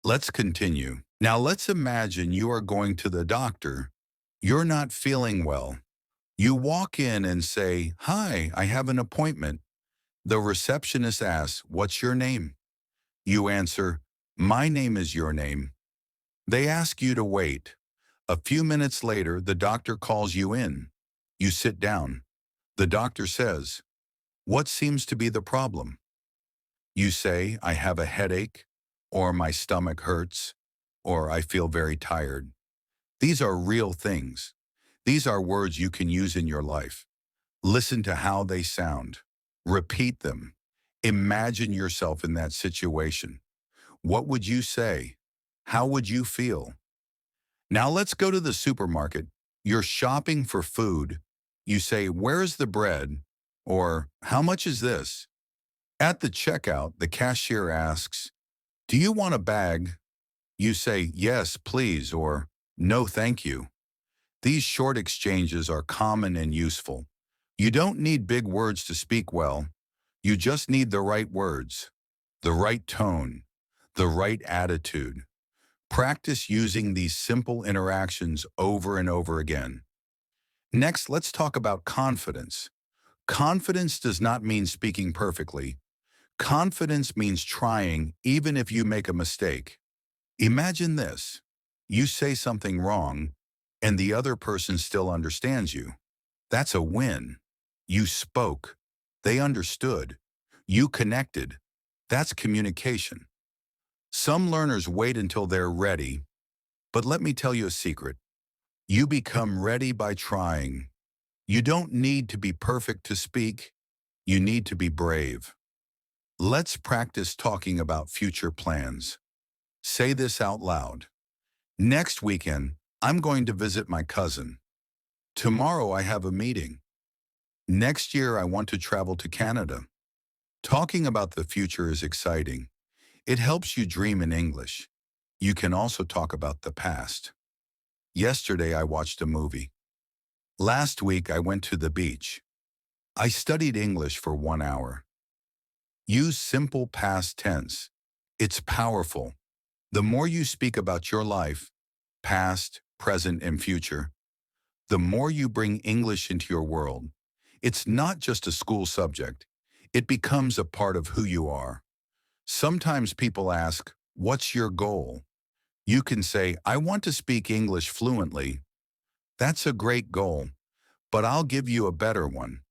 Let's continue. Now let's imagine you are going to the doctor. You're not feeling well. You walk in and say, "Hi, I have an appointment." The receptionist asks, "What's your name?" You answer, "My name is your name." They ask you to wait. A few minutes later, the doctor calls you in. You sit down. The doctor says, "What seems to be the problem?" You say, "I have a headache," or "My stomach hurts," or "I feel very tired." These are real things. These are words you can use in your life. Listen to how they sound. Repeat them. Imagine yourself in that situation. What would you say? How would you feel? Now let's go to the supermarket. You're shopping for food. You say, "Where's the bread?" Or "How much is this?" At the checkout, the cashier asks, "Do you want a bag?" You say, "Yes, please," or "No, thank you." These short exchanges are common and useful. You don't need big words to speak well. You just need the right words, the right tone, the right attitude. Practice using these simple interactions over and over again. Next, let's talk about confidence. Confidence does not mean speaking perfectly. Confidence means trying even if you make a mistake. Imagine this. You say something wrong, and the other person still understands you. That's a win. You spoke. They understood. You connected. That's communication. Some learners wait until they're ready, but let me tell you a secret. You become ready by trying. You don't need to be perfect to speak. You need to be brave. Let's practice talking about future plans. Say this out loud. Next weekend, I'm going to visit my cousin. Tomorrow I have a meeting. Next year I want to travel to Canada. Talking about the future is exciting. It helps you dream in English. You can also talk about the past. Yesterday I watched a movie. Last week I went to the beach. I studied English for 1 hour. Use simple past tense. It's powerful. The more you speak about your life, past, present, and future, the more you bring English into your world. It's not just a school subject. It becomes a part of who you are. Sometimes people ask, "What's your goal?" You can say, "I want to speak English fluently." That's a great goal, but I'll give you a better one.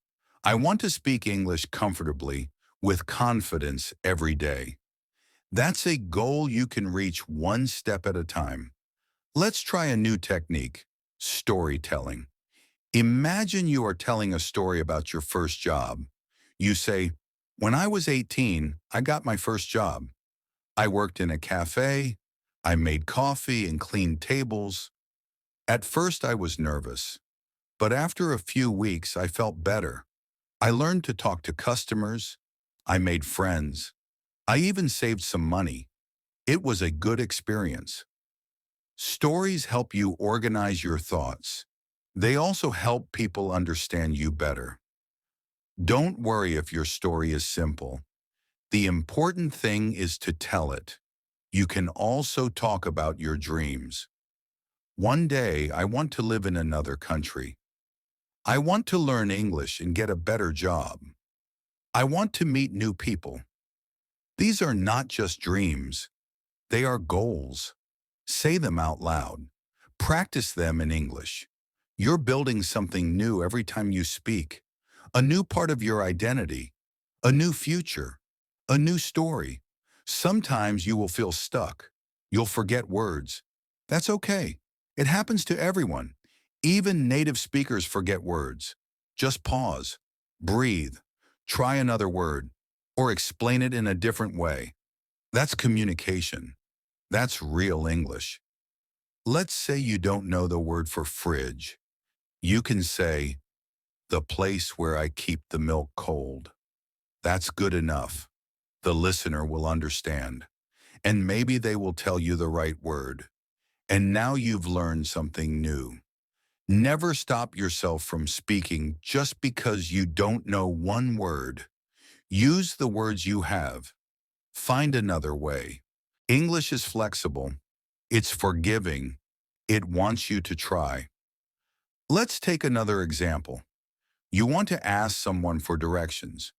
I want to speak English comfortably, with confidence every day. That's a goal you can reach one step at a time. Let's try a new technique, storytelling. Imagine you are telling a story about your first job. You say, "When I was 18, I got my first job. I worked in a cafe. I made coffee and cleaned tables. At first I was nervous, but after a few weeks I felt better. I learned to talk to customers. I made friends. I even saved some money. It was a good experience." Stories help you organize your thoughts. They also help people understand you better. Don't worry if your story is simple. The important thing is to tell it. You can also talk about your dreams. One day, I want to live in another country. I want to learn English and get a better job. I want to meet new people. These are not just dreams. They are goals. Say them out loud. Practice them in English. You're building something new every time you speak. A new part of your identity. A new future. A new story. Sometimes you will feel stuck. You'll forget words. That's okay. It happens to everyone. Even native speakers forget words. Just pause. Breathe. Try another word. Or explain it in a different way. That's communication. That's real English. Let's say you don't know the word for fridge. You can say, "The place where I keep the milk cold." That's good enough. The listener will understand. And maybe they will tell you the right word. And now you've learned something new. Never stop yourself from speaking just because you don't know one word. Use the words you have. Find another way. English is flexible. It's forgiving. It wants you to try. Let's take another example. You want to ask someone for directions.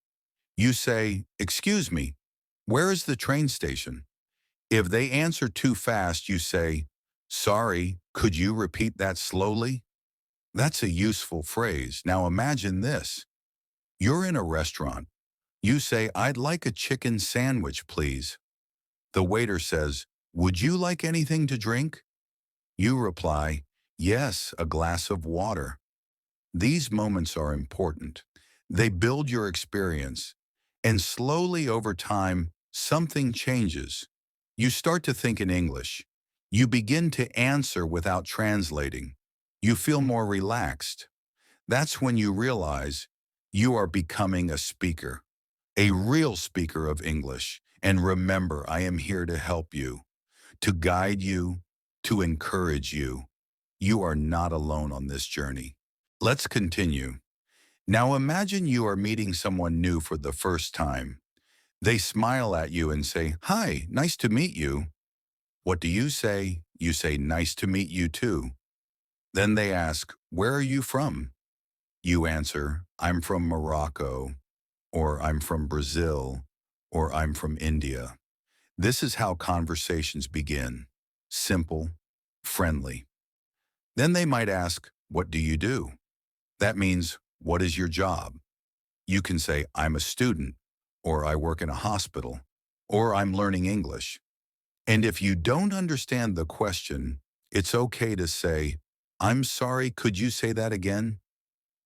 You say, "Excuse me, where is the train station?" If they answer too fast, you say, "Sorry, could you repeat that slowly?" That's a useful phrase. Now imagine this. You're in a restaurant. You say, "I'd like a chicken sandwich, please." The waiter says, "Would you like anything to drink?" You reply, "Yes, a glass of water." These moments are important. They build your experience, and slowly over time, something changes. You start to think in English. You begin to answer without translating. You feel more relaxed. That's when you realize you are becoming a speaker, a real speaker of English. And remember, I am here to help you, to guide you, to encourage you. You are not alone on this journey. Let's continue. Now imagine you are meeting someone new for the first time. They smile at you and say, "Hi, nice to meet you." What do you say? You say, "Nice to meet you too." Then they ask, "Where are you from?" You answer, "I'm from Morocco," or "I'm from Brazil," or "I'm from India." This is how conversations begin. Simple, friendly. Then they might ask, "What do you do?" That means, "What is your job?" You can say, "I'm a student," or "I work in a hospital," or "I'm learning English." And if you don't understand the question, it's okay to say, "I'm sorry, could you say that again?"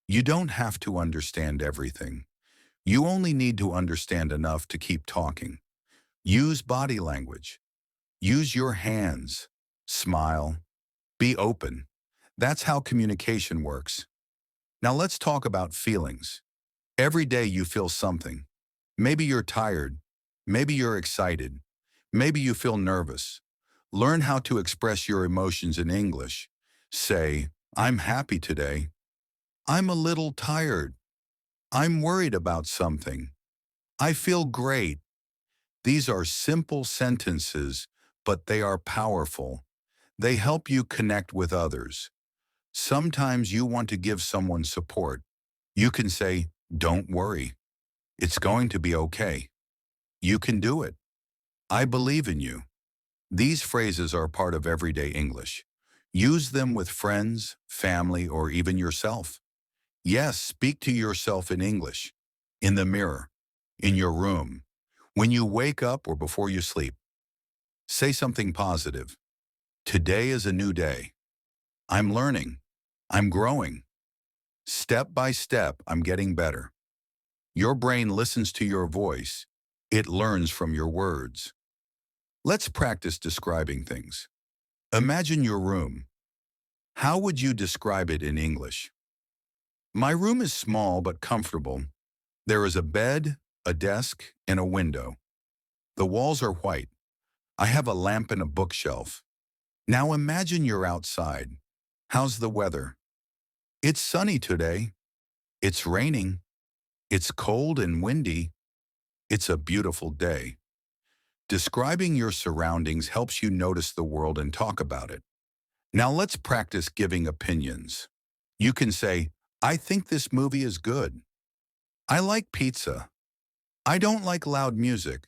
You don't have to understand everything. You only need to understand enough to keep talking. Use body language. Use your hands. Smile. Be open. That's how communication works. Now let's talk about feelings. Every day you feel something. Maybe you're tired. Maybe you're excited. Maybe you feel nervous. Learn how to express your emotions in English. Say, "I'm happy today." "I'm a little tired." "I'm worried about something." "I feel great." These are simple sentences, but they are powerful. They help you connect with others. Sometimes you want to give someone support. You can say, "Don't worry. It's going to be okay. You can do it. I believe in you." These phrases are part of everyday English. Use them with friends, family, or even yourself. Yes, speak to yourself in English, in the mirror, in your room, when you wake up or before you sleep. Say something positive. Today is a new day. I'm learning. I'm growing. Step by step, I'm getting better. Your brain listens to your voice. It learns from your words. Let's practice describing things. Imagine your room. How would you describe it in English? My room is small but comfortable. There is a bed, a desk, and a window. The walls are white. I have a lamp and a bookshelf. Now imagine you're outside. How's the weather? It's sunny today. It's raining. It's cold and windy. It's a beautiful day. Describing your surroundings helps you notice the world and talk about it. Now let's practice giving opinions. You can say, "I think this movie is good." "I like pizza." "I don't like loud music."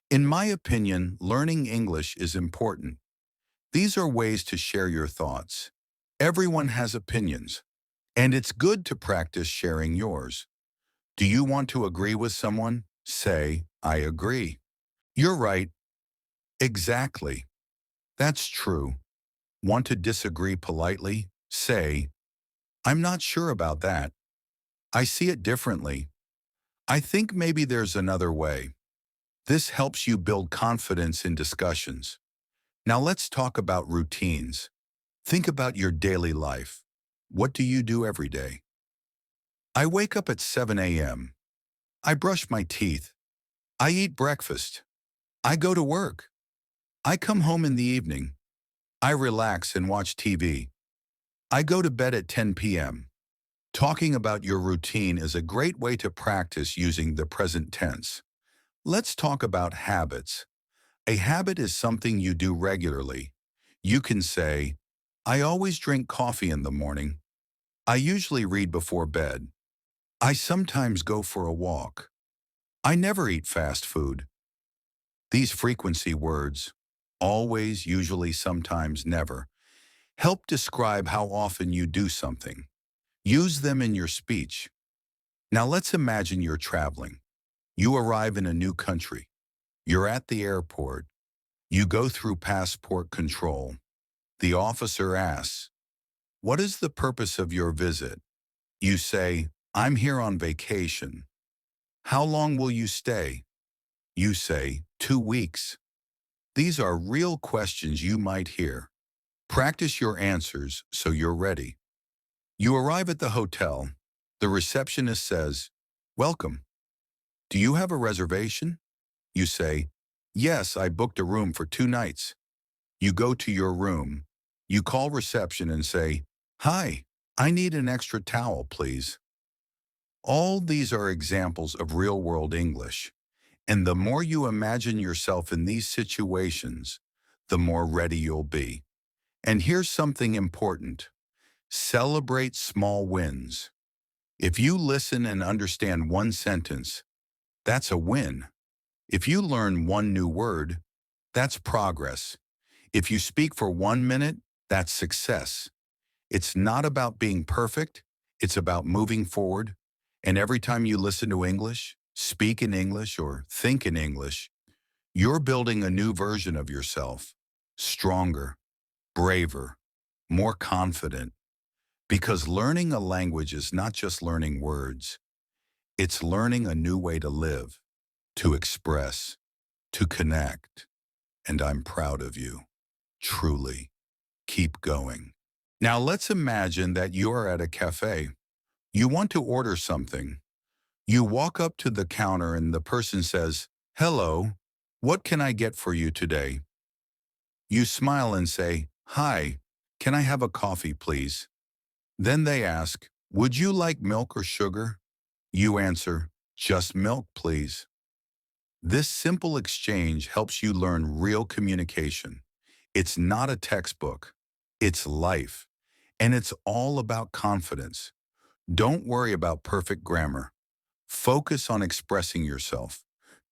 In my opinion, learning English is important. These are ways to share your thoughts. Everyone has opinions, and it's good to practice sharing yours. Do you want to agree with someone? Say, "I agree." "You're right." "Exactly." "That's true." Want to disagree politely? Say, "I'm not sure about that." "I see it differently." "I think maybe there's another way." This helps you build confidence in discussions. Now let's talk about routines. Think about your daily life. What do you do every day? I wake up at 7 a.m. I brush my teeth. I eat breakfast. I go to work. I come home in the evening. I relax and watch TV. I go to bed at 10 p.m. Talking about your routine is a great way to practice using the present tense. Let's talk about habits. A habit is something you do regularly. You can say, I always drink coffee in the morning. I usually read before bed. I sometimes go for a walk. I never eat fast food. These frequency words, always, usually, sometimes, never, help describe how often you do something. Use them in your speech. Now let's imagine you're traveling. You arrive in a new country. You're at the airport. You go through passport control. The officer asks, what is the purpose of your visit? You say, I'm here on vacation. How long will you stay? You say, 2 weeks. These are real questions you might hear. Practice your answers so you're ready. You arrive at the hotel. The receptionist says, welcome. Do you have a reservation? You say, yes, I booked a room for 2 nights. You go to your room. You call reception and say, hi, I need an extra towel, please. All these are examples of real-world English. And the more you imagine yourself in these situations, the more ready you'll be. And here's something important. Celebrate small wins. If you listen and understand one sentence, that's a win. If you learn one new word, that's progress. If you speak for 1 minute, that's success. It's not about being perfect, it's about moving forward. And every time you listen to English, speak in English, or think in English, you're building a new version of yourself, stronger, braver, more confident. Because learning a language is not just learning words, it's learning a new way to live, to express, to connect. And I'm proud of you. Truly. Keep going. Now let's imagine that you're at a cafe. You want to order something. You walk up to the counter and the person says, hello, what can I get for you today? You smile and say, hi, can I have a coffee, please? Then they ask, would you like milk or sugar? You answer, just milk, please. This simple exchange helps you learn real communication. It's not a textbook. It's life. And it's all about confidence. Don't worry about perfect grammar. Focus on expressing yourself.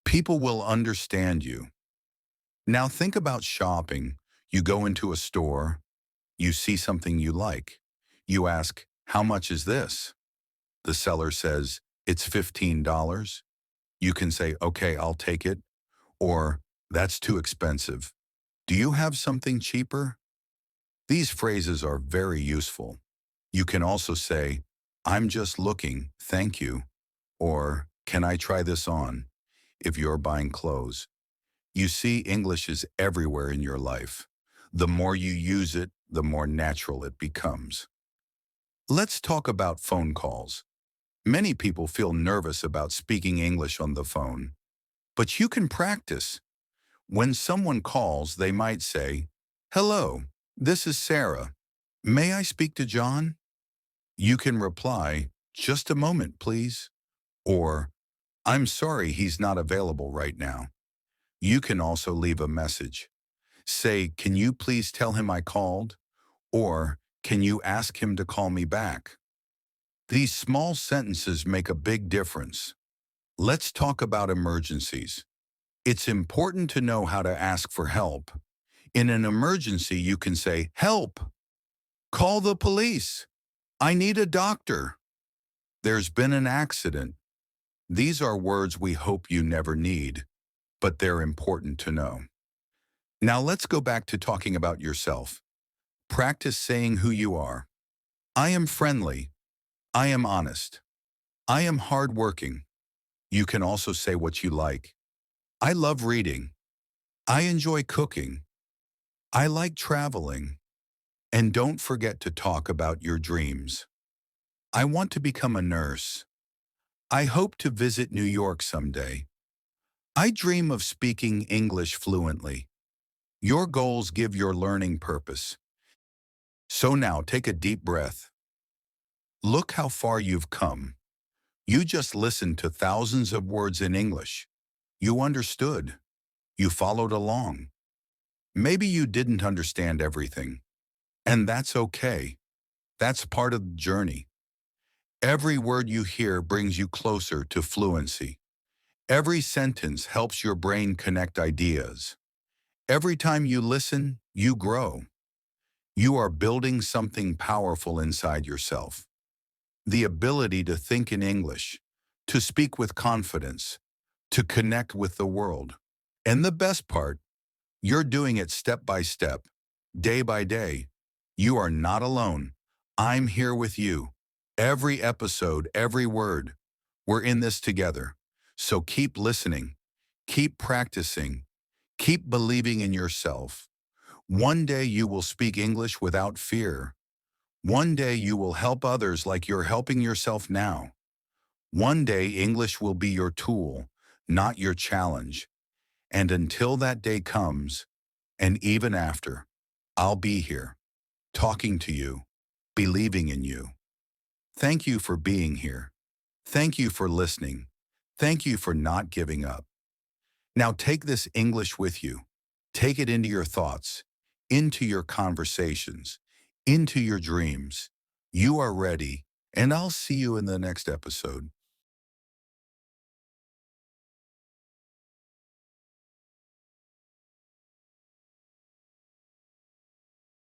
People will understand you. Now think about shopping. You go into a store. You see something you like. You ask, how much is this? The seller says, it's $15. You can say, okay, I'll take it. Or, that's too expensive. Do you have something cheaper? These phrases are very useful. You can also say, I'm just looking, thank you. Or, can I try this on? If you're buying clothes. You see, English is everywhere in your life. The more you use it, the more natural it becomes. Let's talk about phone calls. Many people feel nervous about speaking English on the phone. But you can practice. When someone calls, they might say, hello, this is Sarah. May I speak to John? You can reply, just a moment, please. Or, I'm sorry he's not available right now. You can also leave a message. Say, can you please tell him I called? Or, can you ask him to call me back? These small sentences make a big difference. Let's talk about emergencies. It's important to know how to ask for help. In an emergency, you can say, help! Call the police! I need a doctor! There's been an accident. These are words we hope you never need, but they're important to know. Now let's go back to talking about yourself. Practice saying who you are. I am friendly. I am honest. I am hardworking. You can also say what you like. I love reading. I enjoy cooking. I like traveling. And don't forget to talk about your dreams. I want to become a nurse. I hope to visit New York someday. I dream of speaking English fluently. Your goals give your learning purpose. So now take a deep breath. Look how far you've come. You just listened to thousands of words in English. You understood. You followed along. Maybe you didn't understand everything, and that's okay. That's part of the journey. Every word you hear brings you closer to fluency. Every sentence helps your brain connect ideas. Every time you listen, you grow. You are building something powerful inside yourself. The ability to think in English, to speak with confidence, to connect with the world. And the best part, you're doing it step by step, day by day. You are not alone. I'm here with you. Every episode, every word. We're in this together. So keep listening, keep practicing, keep believing in yourself. One day you will speak English without fear. One day you will help others like you're helping yourself now. One day English will be your tool, not your challenge. And until that day comes, and even after, I'll be here, talking to you, believing in you. Thank you for being here. Thank you for listening. Thank you for not giving up. Now take this English with you. Take it into your thoughts, into your conversations, into your dreams. You are ready, and I'll see you in the next episode.